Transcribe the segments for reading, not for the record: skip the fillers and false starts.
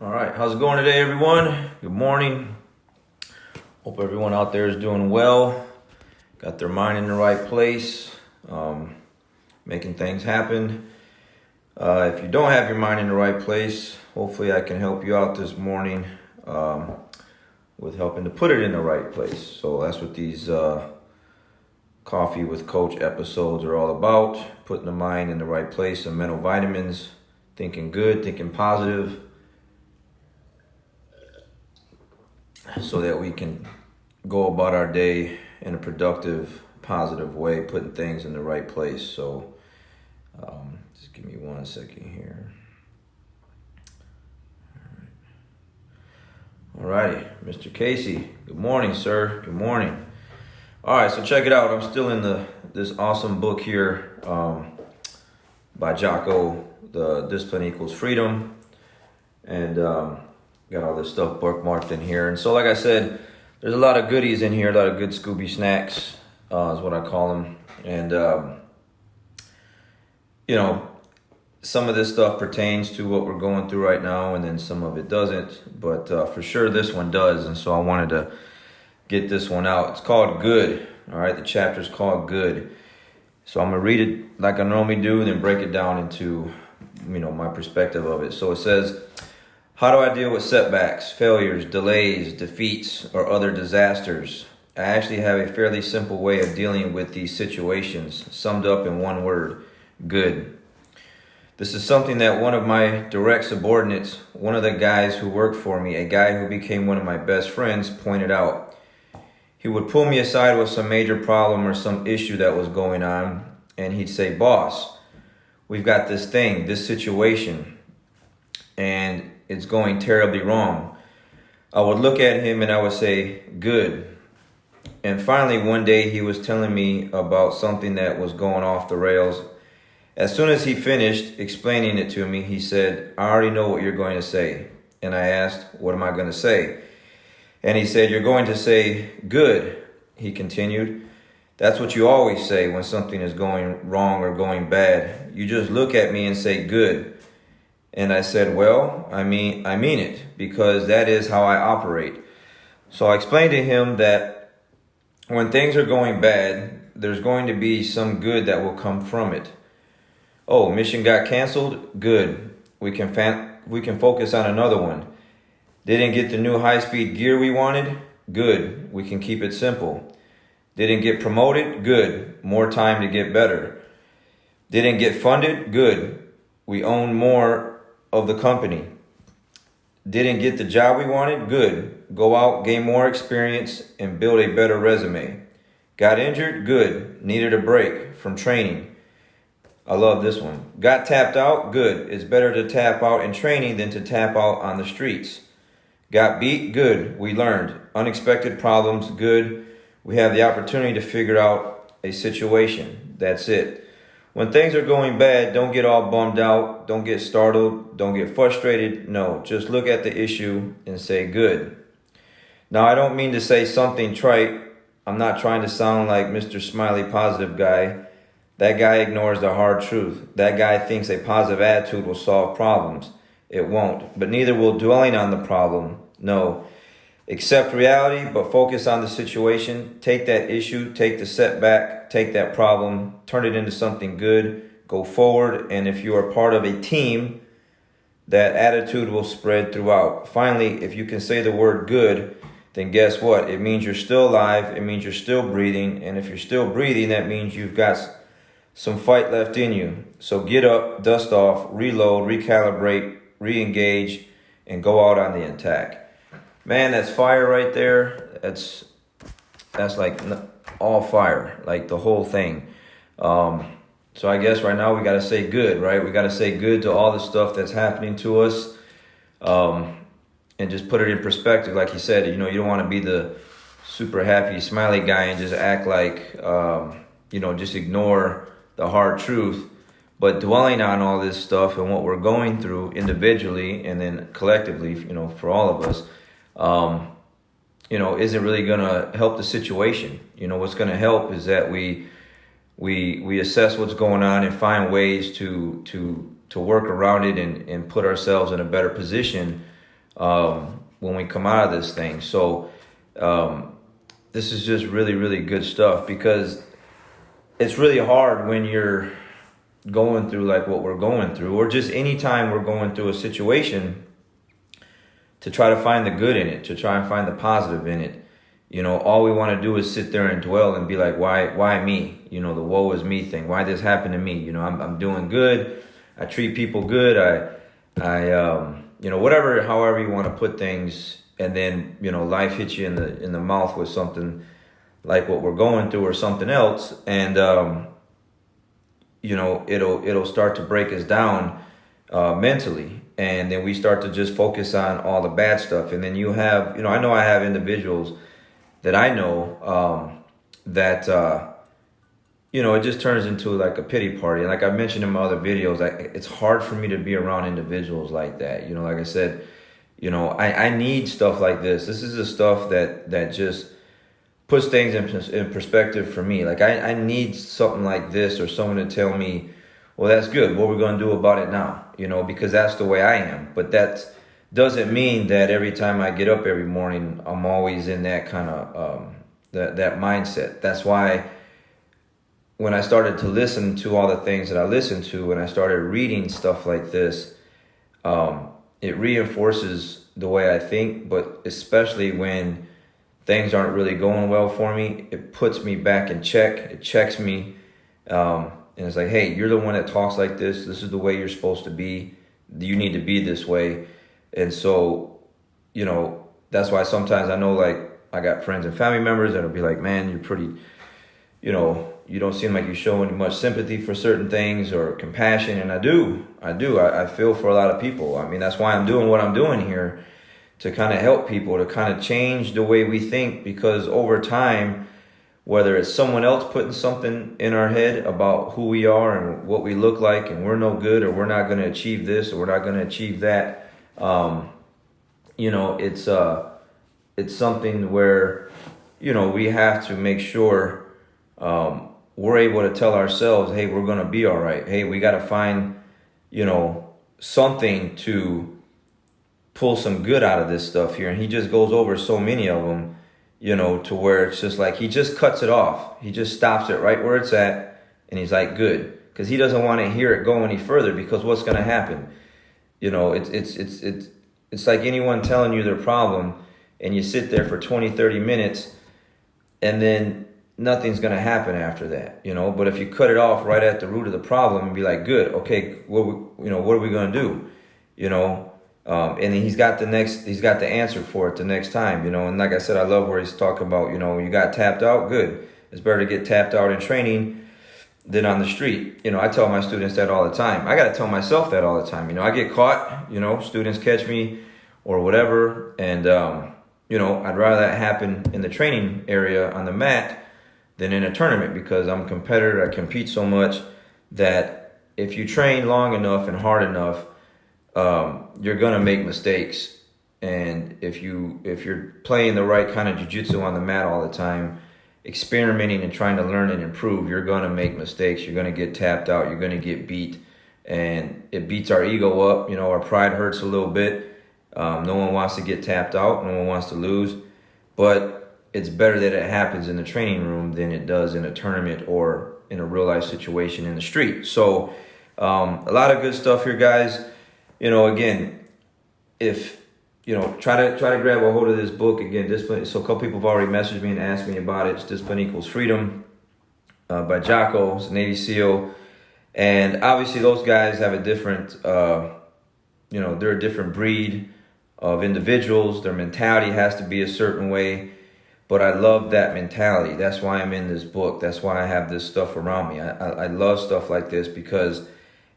All right, how's it going today, everyone? Good morning. Hope everyone out there is doing well, got their mind in the right place, making things happen. If you don't have your mind in the right place, hopefully I can help you out this morning with helping to put it in the right place. So that's what these Coffee with Coach episodes are all about, putting the mind in the right place, some mental vitamins, thinking good, thinking positive, so that we can go about our day in a productive, positive way, putting things in the right place. So just give me 1 second here. All righty, Mr. Casey, good morning, sir. Good morning. All right, so check it out. I'm still in this awesome book here by Jocko, The Discipline Equals Freedom. And got all this stuff bookmarked in here. And so like I said, there's a lot of goodies in here, a lot of good Scooby snacks is what I call them. And, some of this stuff pertains to what we're going through right now, and then some of it doesn't. But for sure this one does. And so I wanted to get this one out. It's called Good. All right, the chapter's called Good. So I'm going to read it like I normally do, then break it down into, my perspective of it. So it says, how do I deal with setbacks, failures, delays, defeats, or other disasters? I actually have a fairly simple way of dealing with these situations, summed up in one word: good. This is something that one of my direct subordinates, one of the guys who worked for me, a guy who became one of my best friends, pointed out. He would pull me aside with some major problem or some issue that was going on, and he'd say, "Boss, we've got this thing, this situation, and it's going terribly wrong." I would look at him and I would say, "Good." And finally, one day he was telling me about something that was going off the rails. As soon as he finished explaining it to me, he said, "I already know what you're going to say." And I asked, "What am I going to say?" And he said, "You're going to say, 'Good,'" he continued. "That's what you always say when something is going wrong or going bad. You just look at me and say, 'Good.'" And I said, "Well, I mean it, because that is how I operate." So I explained to him that when things are going bad, there's going to be some good that will come from it. Oh, mission got canceled? Good. We can focus on another one. Didn't get the new high-speed gear we wanted? Good. We can keep it simple. Didn't get promoted? Good. More time to get better. Didn't get funded? Good. We own more of the company. Didn't get the job we wanted? Good. Go out, gain more experience, and build a better resume. Got injured? Good. Needed a break from training. I love this one. Got tapped out? Good. It's better to tap out in training than to tap out on the streets. Got beat? Good. We learned. Unexpected problems? Good. We have the opportunity to figure out a situation. That's it. When things are going bad, don't get all bummed out. Don't get startled. Don't get frustrated. No, just look at the issue and say good. Now, I don't mean to say something trite. I'm not trying to sound like Mr. Smiley Positive Guy. That guy ignores the hard truth. That guy thinks a positive attitude will solve problems. It won't. But neither will dwelling on the problem. No. Accept reality, but focus on the situation. Take that issue, take the setback, take that problem, turn it into something good, go forward. And if you are part of a team, that attitude will spread throughout. Finally, if you can say the word good, then guess what? It means you're still alive. It means you're still breathing. And if you're still breathing, that means you've got some fight left in you. So get up, dust off, reload, recalibrate, re-engage, and go out on the attack. Man, that's fire right there. That's like all fire, like the whole thing. So I guess right now we got to say good, right? We got to say good to all the stuff that's happening to us, and just put it in perspective. Like he said, you don't want to be the super happy, smiley guy and just act like, just ignore the hard truth. But dwelling on all this stuff and what we're going through individually and then collectively, for all of us, isn't really going to help the situation. What's going to help is that we assess what's going on and find ways to work around it and put ourselves in a better position when we come out of this thing. So this is just really, really good stuff, because it's really hard when you're going through like what we're going through, or just anytime we're going through a situation, to try to find the good in it, to try and find the positive in it. You know, all we want to do is sit there and dwell and be like, why me? You know, the woe is me thing. Why this happened to me? You know, I'm doing good. I treat people good. I you know, whatever, however you want to put things. And then, you know, life hits you in the mouth with something like what we're going through, or something else. And, you know, it'll start to break us down mentally. And then we start to just focus on all the bad stuff. And then you have, you know, I have individuals that I know that, you know, it just turns into like a pity party. And like I mentioned in my other videos, it's hard for me to be around individuals like that. You know, like I said, you know, I need stuff like this. This is the stuff that just puts things in perspective for me. Like I need something like this, or someone to tell me, well, that's good. What we're going to do about it now, you know, because that's the way I am. But that doesn't mean that every time I get up every morning, I'm always in that kind of, that mindset. That's why when I started to listen to all the things that I listened to, and I started reading stuff like this, it reinforces the way I think. But especially when things aren't really going well for me, it puts me back in check. It checks me. And it's like, hey, you're the one that talks like this. This is the way you're supposed to be. You need to be this way. And so, you know, that's why sometimes I know, like, I got friends and family members that'll be like, man, you're pretty, you know, you don't seem like you're showing much sympathy for certain things or compassion. And I do. I feel for a lot of people. I mean, that's why I'm doing what I'm doing here, to kind of help people, to kind of change the way we think. Because over time, whether it's someone else putting something in our head about who we are and what we look like, and we're no good, or we're not going to achieve this, or we're not going to achieve that, you know, it's something where, you know, we have to make sure we're able to tell ourselves, hey, we're going to be all right. Hey, we got to find, you know, something to pull some good out of this stuff here. And he just goes over so many of them, you know, to where it's just like he just cuts it off. He just stops it right where it's at, and he's like, good, because he doesn't want to hear it go any further. Because what's going to happen? You know, it's like anyone telling you their problem, and you sit there for 20, 30 minutes, and then nothing's going to happen after that, you know. But if you cut it off right at the root of the problem and be like, good, okay, what are we going to do, you know? And then he's got the answer for it the next time, you know. And like I said, I love where he's talking about, you know, you got tapped out, good. It's better to get tapped out in training than on the street. You know, I tell my students that all the time. I got to tell myself that all the time. You know, I get caught, you know, students catch me or whatever. And, you know, I'd rather that happen in the training area on the mat than in a tournament, because I'm a competitor. I compete so much that if you train long enough and hard enough, you're gonna make mistakes. And if you're playing the right kind of jiu-jitsu on the mat all the time, experimenting and trying to learn and improve, you're gonna make mistakes. You're gonna get tapped out. You're gonna get beat, and it beats our ego up. You know, our pride hurts a little bit. No one wants to get tapped out. No one wants to lose, but it's better that it happens in the training room than it does in a tournament or in a real life situation in the street. So a lot of good stuff here, guys. You know, again, if, you know, try to grab a hold of this book. Again, Discipline. So a couple people have already messaged me and asked me about it. It's Discipline Equals Freedom by Jocko. It's a Navy SEAL. And obviously those guys have a different, you know, they're a different breed of individuals. Their mentality has to be a certain way. But I love that mentality. That's why I'm in this book. That's why I have this stuff around me. I love stuff like this, because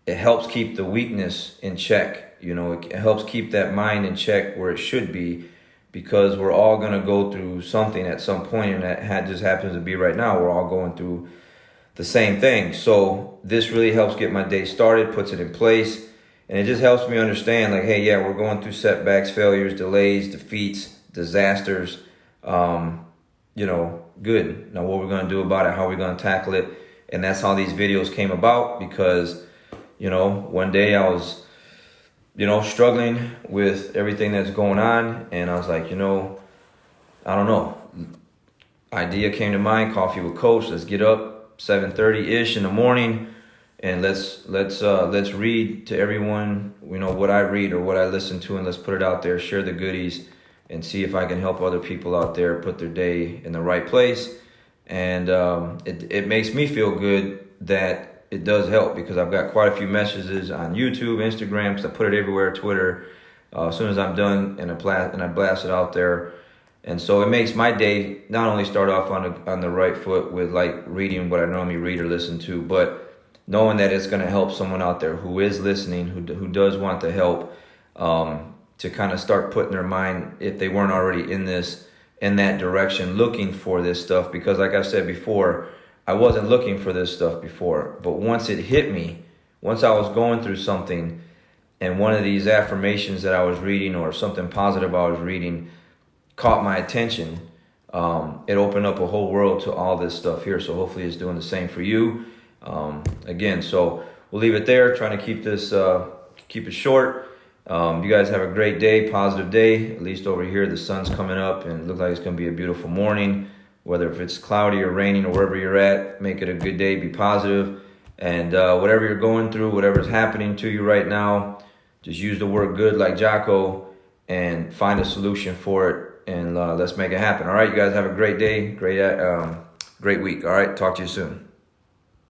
it helps keep the weakness in check. You know, it helps keep that mind in check where it should be, because we're all going to go through something at some point, and that just happens to be right now. We're all going through the same thing. So this really helps get my day started, puts it in place, and it just helps me understand, like, hey, yeah, we're going through setbacks, failures, delays, defeats, disasters. You know, good. Now what we're going to do about it, how we're going to tackle it. And that's how these videos came about, because, you know, one day I was struggling with everything that's going on. And I was like, I don't know. Idea came to mind, coffee with Coach. Let's get up 7:30-ish in the morning and let's read to everyone, what I read or what I listen to, and let's put it out there, share the goodies, and see if I can help other people out there put their day in the right place. And it makes me feel good that it does help, because I've got quite a few messages on YouTube, Instagram, because I put it everywhere, Twitter, as soon as I'm done, and I blast it out there. And so it makes my day not only start off on the right foot with like reading what I normally read or listen to, but knowing that it's going to help someone out there who is listening, who does want the help, to kind of start putting their mind, if they weren't already in that direction, looking for this stuff. Because like I said before, I wasn't looking for this stuff before, but once it hit me, once I was going through something, and one of these affirmations that I was reading or something positive I was reading caught my attention, it opened up a whole world to all this stuff here. So hopefully it's doing the same for you. Again, so we'll leave it there, trying to keep it short. You guys have a great day, positive day. At least over here, the sun's coming up and it looks like it's going to be a beautiful morning. Whether if it's cloudy or raining or wherever you're at, make it a good day, be positive. And whatever you're going through, whatever's happening to you right now, just use the word good like Jocko and find a solution for it. And let's make it happen. All right, you guys have a great day, great week. All right, talk to you soon.